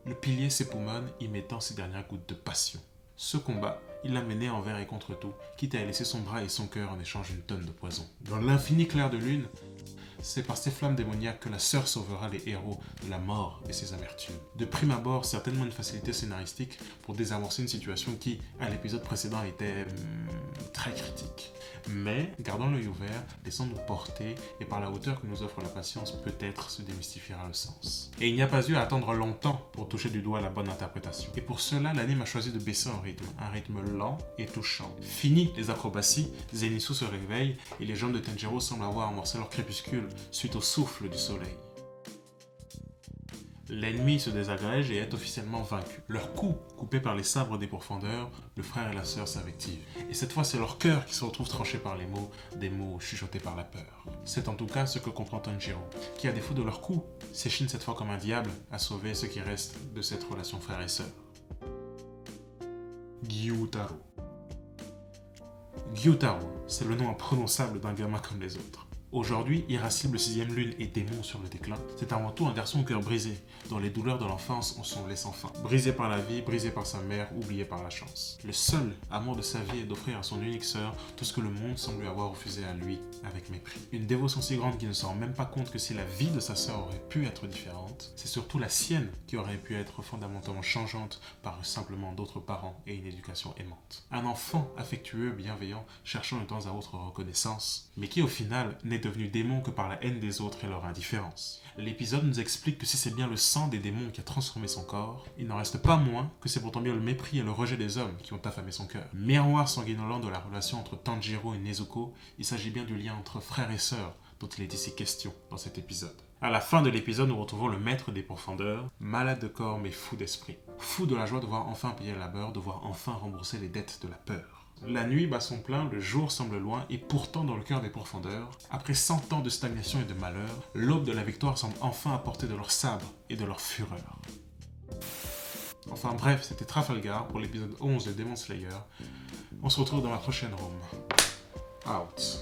Le pilier s'époumonne, y mettant ses dernières gouttes de passion. Ce combat, il l'a mené envers et contre tout, quitte à laisser son bras et son cœur en échange d'une tonne de poison. Dans l'infini clair de lune, c'est par ces flammes démoniaques que la sœur sauvera les héros de la mort et ses amertumes. De prime abord, certainement une facilité scénaristique pour désamorcer une situation qui, à l'épisode précédent, était très critique. Mais, gardons l'œil ouvert, laissons-nous porter, et par la hauteur que nous offre la patience, peut-être se démystifiera le sens. Et il n'y a pas eu à attendre longtemps pour toucher du doigt la bonne interprétation. Et pour cela, l'anime a choisi de baisser un rythme lent et touchant. Fini les acrobaties, Zenitsu se réveille, et les jambes de Tanjiro semblent avoir amorcé leur crépuscule suite au souffle du soleil. L'ennemi se désagrège et est officiellement vaincu. Leurs coups, coupés par les sabres des pourfendeurs, le frère et la sœur s'invectivent. Et cette fois, c'est leur cœur qui se retrouve tranché par les mots, des mots chuchotés par la peur. C'est en tout cas ce que comprend Tanjiro, qui à défaut de leurs coups, s'échine cette fois comme un diable à sauver ce qui reste de cette relation frère et sœur. Gyutaro. Gyutaro, c'est le nom imprononçable d'un gamin comme les autres. Aujourd'hui, irascible 6ème lune et démon sur le déclin, c'est avant tout un garçon au cœur brisé, dont les douleurs de l'enfance en sont sans fin. Brisé par la vie, brisé par sa mère, oublié par la chance. Le seul amour de sa vie est d'offrir à son unique sœur tout ce que le monde semble lui avoir refusé à lui, avec mépris. Une dévotion si grande qu'il ne se rend même pas compte que si la vie de sa sœur aurait pu être différente, c'est surtout la sienne qui aurait pu être fondamentalement changeante par simplement d'autres parents et une éducation aimante. Un enfant affectueux, bienveillant, cherchant de temps à autre reconnaissance, mais qui au final n'est devenu démon que par la haine des autres et leur indifférence. L'épisode nous explique que si c'est bien le sang des démons qui a transformé son corps, il n'en reste pas moins que c'est pourtant bien le mépris et le rejet des hommes qui ont affamé son cœur. Miroir sanguinolent de la relation entre Tanjiro et Nezuko, il s'agit bien du lien entre frère et sœur dont il est ici question dans cet épisode. À la fin de l'épisode, nous retrouvons le maître des pourfendeurs, malade de corps mais fou d'esprit. Fou de la joie de voir enfin payer le labeur, de voir enfin rembourser les dettes de la peur. La nuit bat son plein, le jour semble loin, et pourtant dans le cœur des pourfendeurs, après 100 ans de stagnation et de malheur, l'aube de la victoire semble enfin apporter de leur sabre et de leur fureur. Enfin bref, c'était Trafalgar pour l'épisode 11 de Demon Slayer. On se retrouve dans la prochaine room. Out.